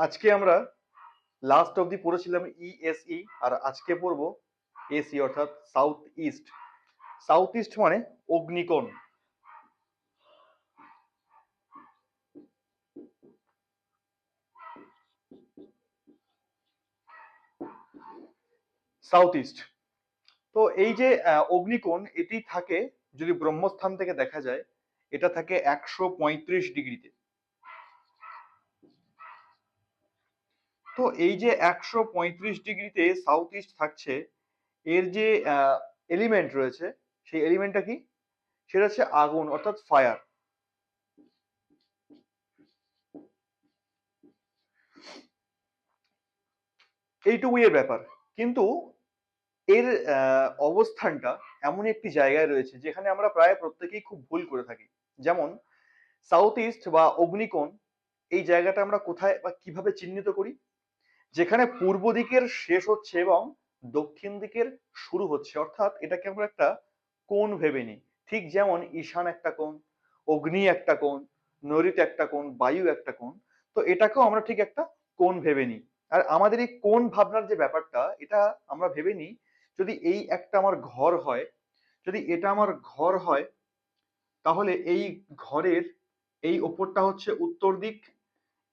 আজকে আমরা লাস্ট অবধি পড়েছিলাম ইএসই, আর আজকে পড়বো এসি অর্থাৎ সাউথ ইস্ট। সাউথ ইস্ট মানে অগ্নিকোণ। সাউথ ইস্ট, তো এই যে অগ্নিকোণ এটি থাকে, যদি ব্রহ্মস্থান থেকে দেখা যায়, এটা থাকে 135 ডিগ্রিতে। তো এই যে 135 ডিগ্রিতে সাউথ ইস্ট থাকছে, এর যে এলিমেন্ট রয়েছে, সেই এলিমেন্টটা কি? সেটা হচ্ছে আগুন অর্থাৎ ফায়ার। এইটুকুই এর ব্যাপার। কিন্তু এর অবস্থানটা এমন একটি জায়গায় রয়েছে যেখানে আমরা প্রায় প্রত্যেকেই খুব ভুল করে থাকি। যেমন সাউথ ইস্ট বা অগ্নিকোণ, এই জায়গাটা আমরা কোথায় বা কিভাবে চিহ্নিত করি? যেখানে পূর্ব দিকের শেষ হচ্ছে এবং দক্ষিণ দিকের শুরু হচ্ছে, অর্থাৎ এটাকে আমরা একটা কোণ ভেবে নিই। ঠিক যেমন ঈশান একটা কোণ, অগ্নি একটা কোণ, নৈঋত একটা কোণ, বায়ু একটা কোণ। তো এটাকেও আমরা ঠিক একটা কোণ ভেবে নিই। আর আমাদের এই কোণ ভাবনার যে ব্যাপারটা, এটা আমরা ভেবে নিই, যদি এই একটা আমার ঘর হয়, যদি এটা আমার ঘর হয়, তাহলে এই ঘরের এই ওপরটা হচ্ছে উত্তর দিক,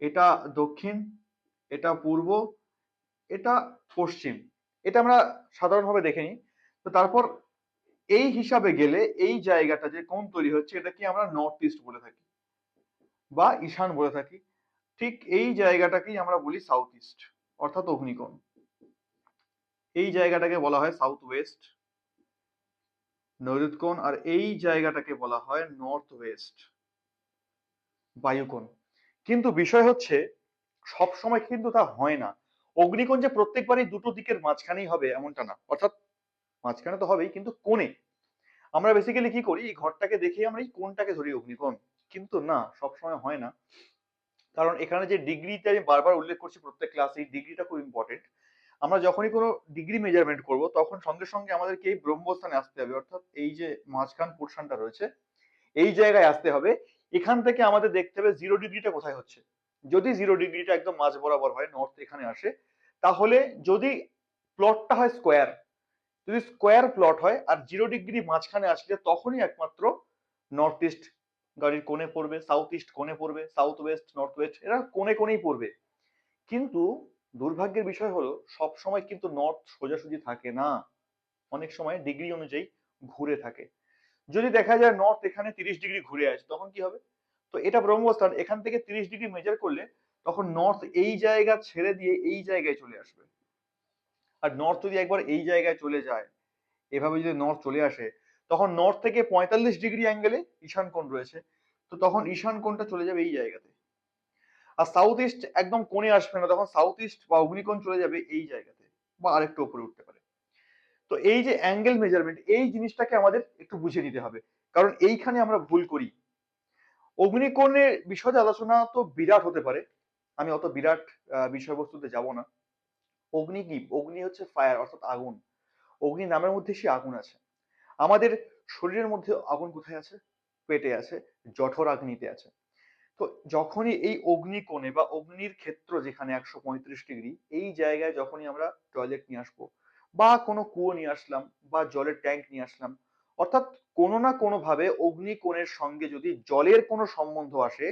এটা দক্ষিণ, এটা পূর্ব, এটা পশ্চিম। এটা আমরা সাধারণভাবে দেখে নিই। তো তারপর এই হিসাবে গেলে এই জায়গাটা যে কোণ তৈরি হচ্ছে, এটা কি আমরা নর্থ ইস্ট বলে থাকি বা ঈশান বলে থাকি। ঠিক এই জায়গাটাকেই আমরা বলি সাউথ ইস্ট অর্থাৎ অগ্নিকোণ। এই জায়গাটাকে বলা হয় সাউথ ওয়েস্ট, নৈಋত কোণ, আর এই জায়গাটাকে বলা হয় নর্থ ওয়েস্ট, বায়ুকোণ। কিন্তু বিষয় হচ্ছে, সব সময় কিন্তু তা হয় না। অগ্নিকোণ যে প্রত্যেকবারই দুটো দিকের মাঝখানেই হবে এমনটা না, অর্থাৎ মাঝখানে তো হবেই, কিন্তু কোণে। আমরা বেসিক্যালি কি করি, এই ঘরটাকে দেখে আমরা এই কোণটাকে ধরি অগ্নিকোণ। কিন্তু না, সবসময় হয় না। কারণ এখানে যে ডিগ্রিটা আমি বারবার উল্লেখ করছি প্রত্যেক ক্লাসে, এই ডিগ্রিটা খুব ইম্পর্টেন্ট। আমরা যখনই কোনো ডিগ্রি মেজারমেন্ট করব, তখন সঙ্গে সঙ্গে আমাদেরকে এই ব্রহ্মস্থানে আসতে হবে, অর্থাৎ এই যে মাঝখান পোর্শনটা রয়েছে, এই জায়গায় আসতে হবে। এখান থেকে আমাদের দেখতে হবে 0 ডিগ্রিটা কোথায় হচ্ছে। যদি 0 ডিগ্রিটা একদম মাঝ বরাবর হয়, নর্থ এখানে আসে, তাহলে যদি প্লটটা হয় স্কোয়ার, যদি স্কোয়ার প্লট হয় আর 0 ডিগ্রি মাঝখানে আসলে, তখনই একমাত্র নর্থ ইস্ট গাড়ির কোণে পড়বে, সাউথ ইস্ট কোণে পড়বে, সাউথ ওয়েস্ট, নর্থ ওয়েস্ট এরা কোণে কোণেই পড়বে। কিন্তু দুর্ভাগ্যের বিষয় হলো, সব সময় কিন্তু নর্থ সোজাসুজি থাকে না, অনেক সময় ডিগ্রি অনুযায়ী ঘুরে থাকে। যদি দেখা যায় নর্থ এখানে 30 ডিগ্রি ঘুরে আছে, তখন কি হবে? তো এটা ব্রহ্মস্থান, এখান থেকে 30 ডিগ্রি মেজার করলে তখন নর্থ এই জায়গা ছেড়ে দিয়ে এই জায়গায় চলে আসবে। আর নর্থ যদি একবার এই জায়গায় চলে যায়, এভাবে যদি নর্থ চলে আসে, তখন নর্থ থেকে 45 ডিগ্রি অ্যাঙ্গেলে ঈশান কোণ রয়েছে, তো তখন ঈশান কোণটা চলে যাবে এই জায়গাতে। আর সাউথ ইস্ট একদম কোণে আসবে না, তখন সাউথ ইস্ট বা অগ্নিকোণ চলে যাবে এই জায়গাতে বা আরেকটু উপরে উঠতে পারে। তো এই যে অ্যাঙ্গেল মেজারমেন্ট, এই জিনিসটাকে আমাদের একটু বুঝে নিতে হবে, কারণ এইখানে আমরা ভুল করি। অগ্নিকোণের বিষয়ে আলোচনা তো বিরাট হতে পারে, আমি অত বিরাট বিষয়বস্তুতে যাব না। অগ্নি কি? অগ্নি হচ্ছে ফায়ার অর্থাৎ আগুন। অগ্নি নামের মধ্যে সে আগুন আছে। আমাদের শরীরের মধ্যে আগুন কোথায় আছে? পেটে আছে, জঠরাগ্নিতে আছে। তো যখনই এই অগ্নিকোণে বা অগ্নির ক্ষেত্র যেখানে 135 ডিগ্রি, এই জায়গায় যখনই আমরা টয়লেট নিয়ে আসবো বা কোনো কুয়ো নিয়ে আসলাম বা জলের ট্যাঙ্ক নিয়ে আসলাম, অর্থাৎ কোনো না কোনো ভাবে অগ্নিকোণের সঙ্গে যদি জলের কোনো সম্বন্ধ আসে,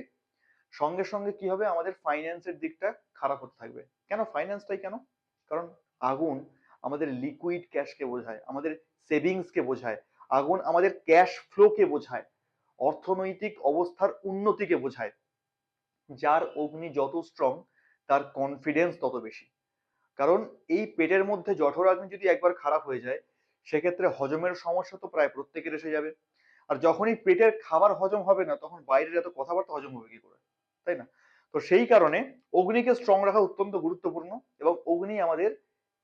সঙ্গে সঙ্গে কি হবে? আমাদের ফাইন্যান্সের দিকটা খারাপ হতে থাকবে। কেন ফাইন্যান্সটাই কেন? কারণ আগুন আমাদের লিকুইড ক্যাশকে বোঝায়, আমাদের সেভিংস কে বোঝায়। আগুন আমাদের ক্যাশ ফ্লো কে বোঝায়, অর্থনৈতিক অবস্থার উন্নতিকে বোঝায়। যার অগ্নি যত স্ট্রং, তার কনফিডেন্স তত বেশি। কারণ এই পেটের মধ্যে জঠরাগ্নি যদি একবার খারাপ হয়ে যায়, সেক্ষেত্রে হজমের সমস্যা তো প্রায় প্রত্যেকের এসে যাবে। আর যখনই পেটের খাবার হজম হবে না, তখন বাইরের এত কথাবার্তা হজম হবে কি করে, তাই না? তো সেই কারণে অগ্নিকে স্ট্রং রাখা অত্যন্ত গুরুত্বপূর্ণ, এবং অগ্নি আমাদের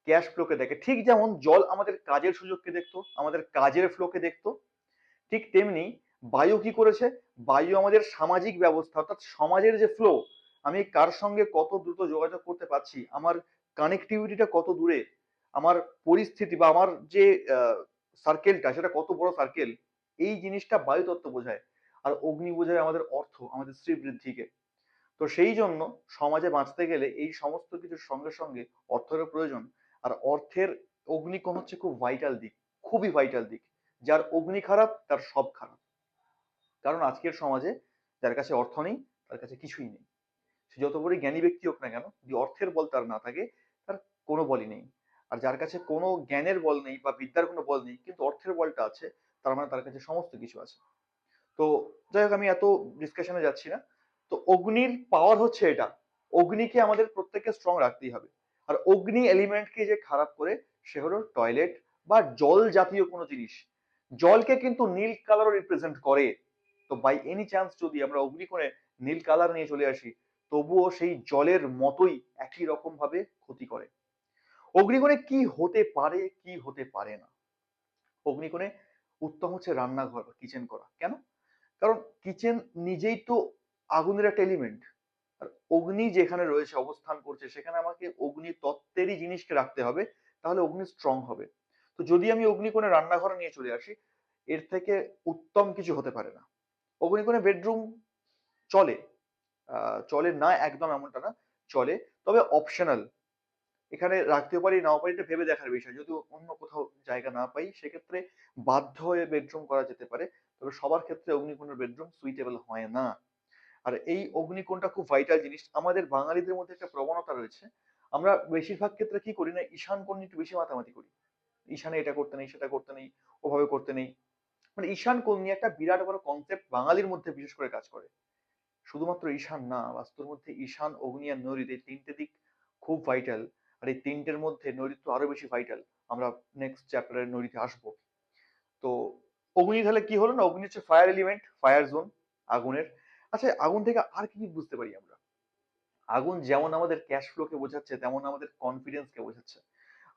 ক্যাশ ফ্লোকে দেখে। ঠিক যেমন জল আমাদের কাজের সুযোগকে দেখতো, আমাদের কাজের ফ্লোকে দেখতো, ঠিক তেমনি বায়ু কি করেছে? বায়ু আমাদের সামাজিক ব্যবস্থা অর্থাৎ সমাজের যে ফ্লো, আমি কার সঙ্গে কত দ্রুত যোগাযোগ করতে পারছি, আমার কানেক্টিভিটিটা কত দূরে, আমার পরিস্থিতি বা আমার যে সার্কেলটা সেটা কত বড় সার্কেল, এই জিনিসটা বায়ু তত্ত্ব বোঝায়। আর অগ্নি বোঝায় আমাদের অর্থ, আমাদের শ্রীবৃদ্ধিকে। তো সেই জন্য সমাজে বাঁচতে গেলে এই সমস্ত কিছুর সঙ্গে সঙ্গে অর্থেরও প্রয়োজন। আর অর্থের অগ্নিকোণ হচ্ছে খুব ভাইটাল দিক, খুবই ভাইটাল দিক। যার অগ্নি খারাপ তার সব খারাপ। কারণ আজকের সমাজে যার কাছে অর্থ নেই তার কাছে কিছুই নেই। সে যত বড়ই জ্ঞানী ব্যক্তি হোক না কেন, যদি অর্থের বল তার না থাকে, তার কোনো বলই নেই। আর যার কাছে কোনো জ্ঞানের বল নেই বা বিদ্যার কোনো বল নেই কিন্তু অর্থের বলটা আছে, তার মানে তার কাছে সমস্ত কিছু আছে। তো যাই হোক, আমি এত ডিসকাশনে যাচ্ছি না। তো অগ্নির পাওয়ার হচ্ছে এটা, অগ্নিকে আমাদের প্রত্যেককে স্ট্রং রাখতেই হবে। আর অগ্নি এলিমেন্টকে যে খারাপ করে সে হলো টয়লেট বা জল জাতীয় কোনো জিনিস। জলকে কিন্তু নীল কালারও রিপ্রেজেন্ট করে। তো বাই এনি চান্স যদি আমরা অগ্নিকোণে নীল কালার নিয়ে চলে আসি, তবুও সেই জলের মতোই একই রকম ভাবে ক্ষতি করে। অগ্নিকোণে কি হতে পারে কি হতে পারে না? অগ্নিকোণে উত্তম হচ্ছে রান্নাঘর বা কিচেন করা। কেন? কারণ কিচেন নিজেই তো আগুনের একটা এলিমেন্ট। আর অগ্নি যেখানে রয়েছে অবস্থান করছে সেখানে আমাকে অগ্নি তত্ত্বেরই জিনিসকে রাখতে হবে, তাহলে অগ্নি স্ট্রং হবে। তো যদি আমি অগ্নিকোণে রান্নাঘরে নিয়ে চলে আসি, এর থেকে উত্তম কিছু হতে পারে না। অগ্নিকোণে বেডরুম চলে, চলে না একদম এমনটা না, চলে, তবে অপশনাল। এখানে রাখতেও পারি নাও পারি, এটা ভেবে দেখার বিষয়। যদি অন্য কোথাও জায়গা না পাই সেক্ষেত্রে বাধ্য হয়ে বেডরুম করা যেতে পারে। তবে সবার ক্ষেত্রে অগ্নিকোণের বেডরুম সুইটেবল হয় না। আর এই অগ্নিকোণটা খুব ভাইটাল জিনিস। আমাদের বাঙালিদের মধ্যে একটা প্রবণতা রয়েছে, আমরা বেশিরভাগ ক্ষেত্রে কি করি না, ঈশান কোণ নিয়ে একটু বেশি মাতামাতি করি। ঈশানে এটা করতে নেই, সেটা করতে নেই, ওভাবে করতে নেই। মানে ঈশান কোণ নিয়ে একটা বিরাট বড় কনসেপ্ট বাঙালির মধ্যে বিশেষ করে কাজ করে। শুধুমাত্র ঈশান না, বাস্তুর মধ্যে ঈশান, অগ্নি আর নৈঋত, এই তিনটে দিক খুব ভাইটাল। আর এই তিনটের মধ্যে নৈঋত্য আরো বেশি ভাইটাল। আমরা নেক্সট চ্যাপ্টারে নৈঋত্যে আসবো। তো অগ্নি তাহলে কি হলো না, অগ্নি হচ্ছে ফায়ার এলিমেন্ট, ফায়ার জোন, আগুনের। আচ্ছা, আগুন থেকে আর কি কি বুঝতে পারি আমরা? আগুন যেমন আমাদের ক্যাশ ফ্লোকে বোঝাচ্ছে, তেমন আমাদের কনফিডেন্স কে বোঝাচ্ছে,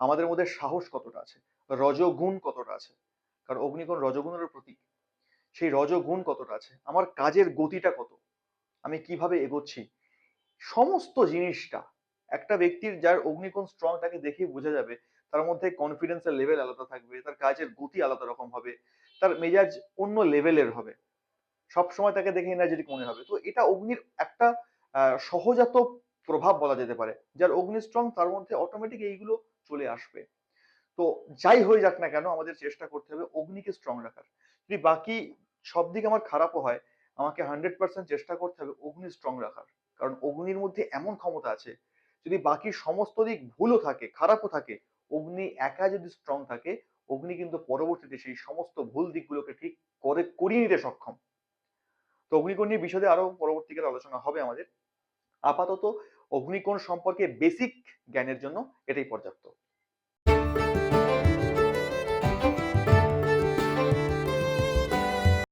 আমাদের মধ্যে সাহস কতটা আছে, রজগুণ কতটা আছে। কারণ অগ্নিকোণ রজগুণেরও প্রতীক। সেই রজগুণ কতটা আছে, আমার কাজের গতিটা কত, আমি কিভাবে এগোচ্ছি, সমস্ত জিনিসটা একটা ব্যক্তির যার অগ্নিকোণ স্ট্রং তাকে দেখেই বোঝা যাবে। তার মধ্যে কনফিডেন্সের লেভেল আলাদা থাকবে, তার কাজের গতি আলাদা রকম হবে, তার মেজাজ অন্য লেভেলের হবে, সবসময় তাকে দেখে এনার্জেটিক মনে হবে। তো এটা অগ্নির একটা সহজাত প্রভাব বলা যেতে পারে। যার অগ্নি স্ট্রং তার মধ্যে অটোমেটিক এইগুলো চলে আসবে। তো যাই হয়ে যাক না কেন, আমাদের চেষ্টা করতে হবে অগ্নিকে স্ট্রং রাখার। যদি বাকি সব দিক আমার খারাপও হয়, আমাকে 100% চেষ্টা করতে হবে অগ্নি স্ট্রং রাখার। কারণ অগ্নির মধ্যে এমন ক্ষমতা আছে, যদি বাকি সমস্ত দিক ভুলও থাকে, খারাপও থাকে, অগ্নি একা যদি স্ট্রং থাকে, অগ্নি কিন্তু পরবর্তীতে সেই সমস্ত ভুল দিকগুলোকে ঠিক করে করিয়ে নিতে সক্ষম। তো অগ্নিকোণ নিয়ে বিশদে আরো পরবর্তীকালে আলোচনা হবে আমাদের। আপাতত অগ্নিকোণ সম্পর্কে বেসিক জ্ঞানের জন্য এটাই পর্যাপ্ত।